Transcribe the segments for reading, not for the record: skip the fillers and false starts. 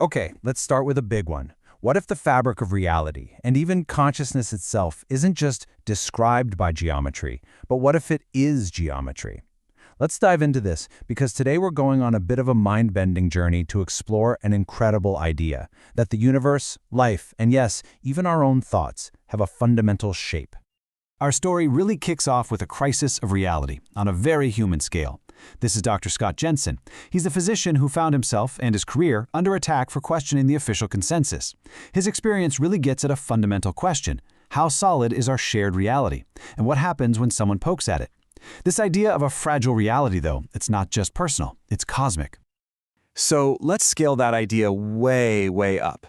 Okay, let's start with a big one. What if the fabric of reality, and even consciousness itself, isn't just described by geometry, but what if it is geometry? Let's dive into this, because today we're going on a bit of a mind-bending journey to explore an incredible idea, that the universe, life, and yes, even our own thoughts, have a fundamental shape. Our story really kicks off with a crisis of reality on a very human scale. This is Dr. Scott Jensen. He's a physician who found himself and his career under attack for questioning the official consensus. His experience really gets at a fundamental question: how solid is our shared reality? And what happens when someone pokes at it? This idea of a fragile reality, though, it's not just personal, it's cosmic. So let's scale that idea way up.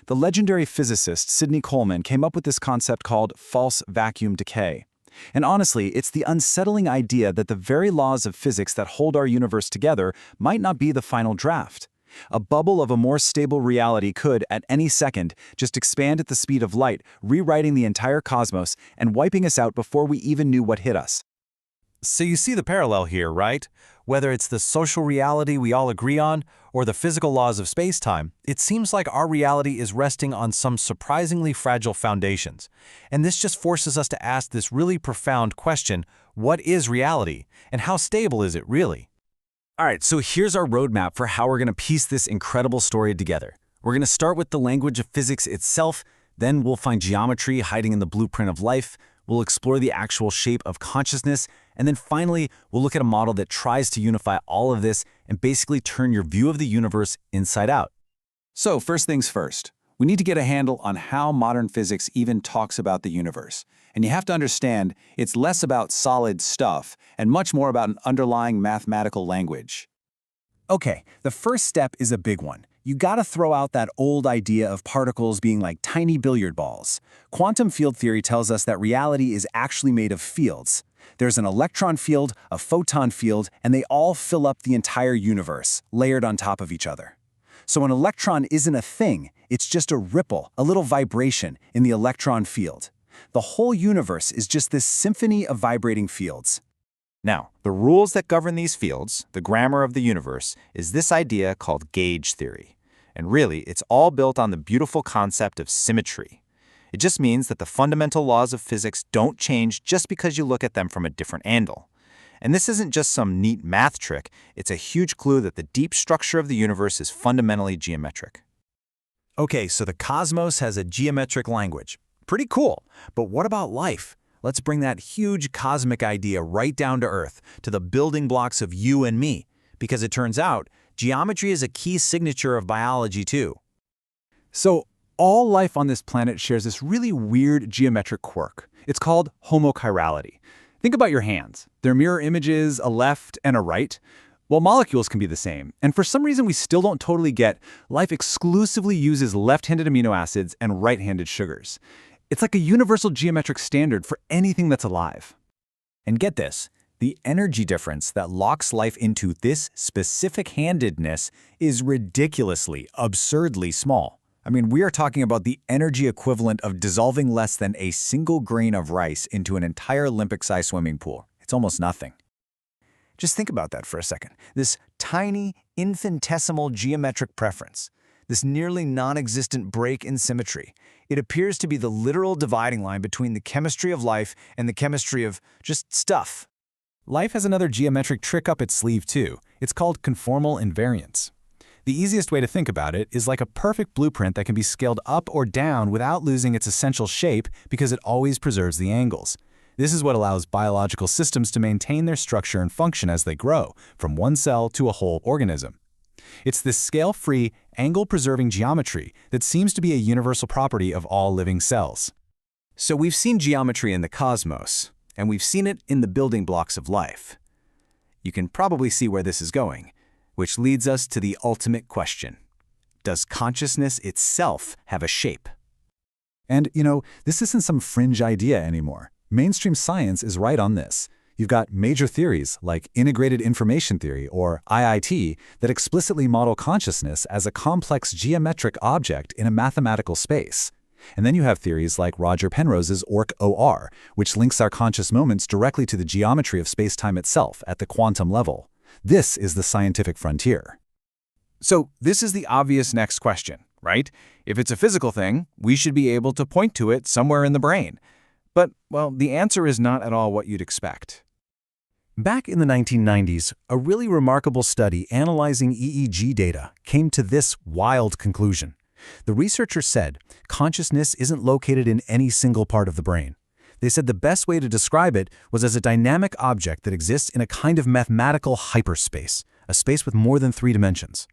The legendary physicist Sidney Coleman came up with this concept called False Vacuum Decay. And honestly, it's the unsettling idea that the very laws of physics that hold our universe together might not be the final draft. A bubble of a more stable reality could, at any second, just expand at the speed of light, rewriting the entire cosmos and wiping us out before we even knew what hit us. So you see the parallel here, right? Whether it's the social reality we all agree on or the physical laws of space-time, it seems like our reality is resting on some surprisingly fragile foundations. And this just forces us to ask this really profound question: what is reality, and how stable is it really? All right, so here's our roadmap for how we're going to piece this incredible story together. We're going to start with the language of physics itself, then we'll find geometry hiding in the blueprint of life, we'll explore the actual shape of consciousness, and then finally, we'll look at a model that tries to unify all of this and basically turn your view of the universe inside out. So first things first, we need to get a handle on how modern physics even talks about the universe. And you have to understand, it's less about solid stuff and much more about an underlying mathematical language. Okay, the first step is a big one. You gotta throw out that old idea of particles being like tiny billiard balls. Quantum field theory tells us that reality is actually made of fields. There's an electron field, a photon field, and they all fill up the entire universe, layered on top of each other. So an electron isn't a thing, it's just a ripple, a little vibration in the electron field. The whole universe is just this symphony of vibrating fields. Now, the rules that govern these fields, the grammar of the universe, is this idea called gauge theory. And really, it's all built on the beautiful concept of symmetry. It just means that the fundamental laws of physics don't change just because you look at them from a different angle. And this isn't just some neat math trick, it's a huge clue that the deep structure of the universe is fundamentally geometric. Okay, so the cosmos has a geometric language. Pretty cool. But what about life? Let's bring that huge cosmic idea right down to Earth, to the building blocks of you and me. Because it turns out, geometry is a key signature of biology too. So all life on this planet shares this really weird geometric quirk. It's called homochirality. Think about your hands. They're mirror images, a left and a right. Well, molecules can be the same, and for some reason we still don't totally get, life exclusively uses left-handed amino acids and right-handed sugars. It's like a universal geometric standard for anything that's alive. And get this, the energy difference that locks life into this specific handedness is ridiculously, absurdly small. I mean, we are talking about the energy equivalent of dissolving less than a single grain of rice into an entire Olympic-sized swimming pool. It's almost nothing. Just think about that for a second. This tiny, infinitesimal geometric preference, this nearly non-existent break in symmetry, it appears to be the literal dividing line between the chemistry of life and the chemistry of just stuff. Life has another geometric trick up its sleeve too. It's called conformal invariance. The easiest way to think about it is like a perfect blueprint that can be scaled up or down without losing its essential shape because it always preserves the angles. This is what allows biological systems to maintain their structure and function as they grow, from one cell to a whole organism. It's this scale-free, angle-preserving geometry that seems to be a universal property of all living cells. So we've seen geometry in the cosmos, and we've seen it in the building blocks of life. You can probably see where this is going, which leads us to the ultimate question. Does consciousness itself have a shape? And, this isn't some fringe idea anymore. Mainstream science is right on this. You've got major theories like integrated information theory, or IIT, that explicitly model consciousness as a complex geometric object in a mathematical space. And then you have theories like Roger Penrose's OR, which links our conscious moments directly to the geometry of space-time itself at the quantum level. This is the scientific frontier. So this is the obvious next question, right? If it's a physical thing, we should be able to point to it somewhere in the brain. But, well, the answer is not at all what you'd expect. Back in the 1990s, a really remarkable study analyzing EEG data came to this wild conclusion. The researchers said consciousness isn't located in any single part of the brain. They said the best way to describe it was as a dynamic object that exists in a kind of mathematical hyperspace, a space with more than 3 dimensions.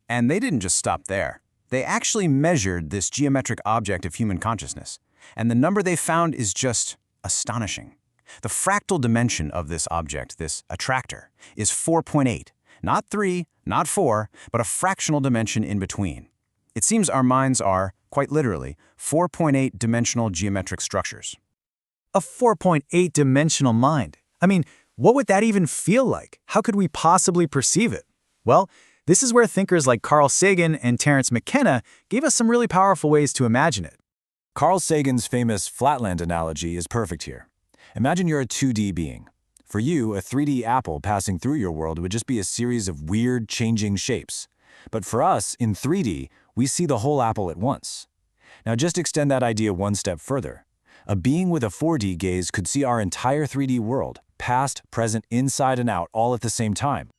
And they didn't just stop there. They actually measured this geometric object of human consciousness, and the number they found is just astonishing. The fractal dimension of this object, this attractor, is 4.8. Not 3, not 4, but a fractional dimension in between. It seems our minds are, quite literally, 4.8-dimensional geometric structures. A 4.8-dimensional mind. I mean, what would that even feel like? How could we possibly perceive it? Well, this is where thinkers like Carl Sagan and Terence McKenna gave us some really powerful ways to imagine it. Carl Sagan's famous flatland analogy is perfect here. Imagine you're a 2D being. For you, a 3D apple passing through your world would just be a series of weird, changing shapes. But for us, in 3D, we see the whole apple at once. Now just extend that idea one step further. A being with a 4D gaze could see our entire 3D world, past, present, inside, and out, all at the same time.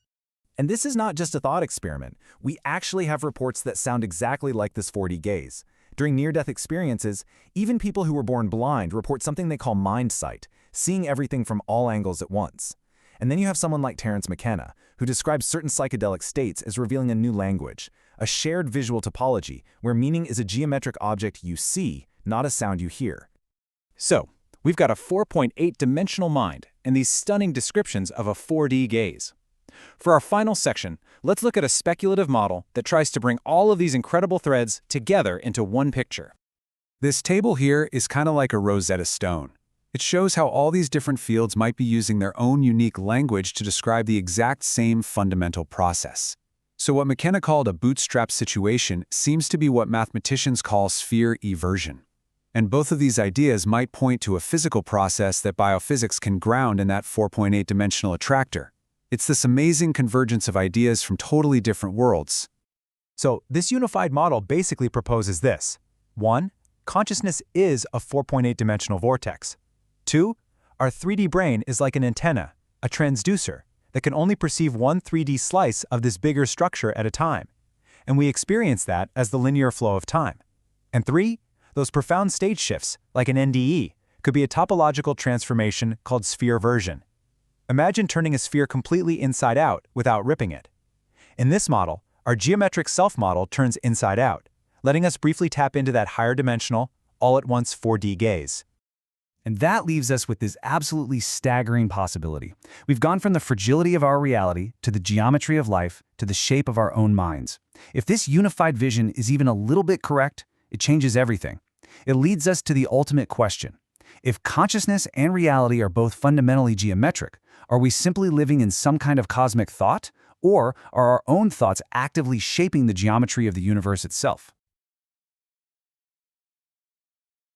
And this is not just a thought experiment. We actually have reports that sound exactly like this 4D gaze. During near-death experiences, even people who were born blind report something they call mind sight, seeing everything from all angles at once. And then you have someone like Terence McKenna, who describes certain psychedelic states as revealing a new language, a shared visual topology where meaning is a geometric object you see, not a sound you hear. So, we've got a 4.8-dimensional mind and these stunning descriptions of a 4D gaze. For our final section, let's look at a speculative model that tries to bring all of these incredible threads together into one picture. This table here is kind of like a Rosetta Stone. It shows how all these different fields might be using their own unique language to describe the exact same fundamental process. So what McKenna called a bootstrap situation seems to be what mathematicians call sphere eversion. And both of these ideas might point to a physical process that biophysics can ground in that 4.8-dimensional attractor. It's this amazing convergence of ideas from totally different worlds. So this unified model basically proposes this. 1. Consciousness is a 4.8-dimensional vortex. 2. Our 3D brain is like an antenna, a transducer, that can only perceive one 3D slice of this bigger structure at a time. And we experience that as the linear flow of time. And 3. Those profound state shifts, like an NDE, could be a topological transformation called sphere eversion. Imagine turning a sphere completely inside out without ripping it. In this model, our geometric self-model turns inside out, letting us briefly tap into that higher dimensional, all-at-once 4D gaze. And that leaves us with this absolutely staggering possibility. We've gone from the fragility of our reality to the geometry of life to the shape of our own minds. If this unified vision is even a little bit correct, it changes everything. It leads us to the ultimate question. If consciousness and reality are both fundamentally geometric, are we simply living in some kind of cosmic thought, or are our own thoughts actively shaping the geometry of the universe itself?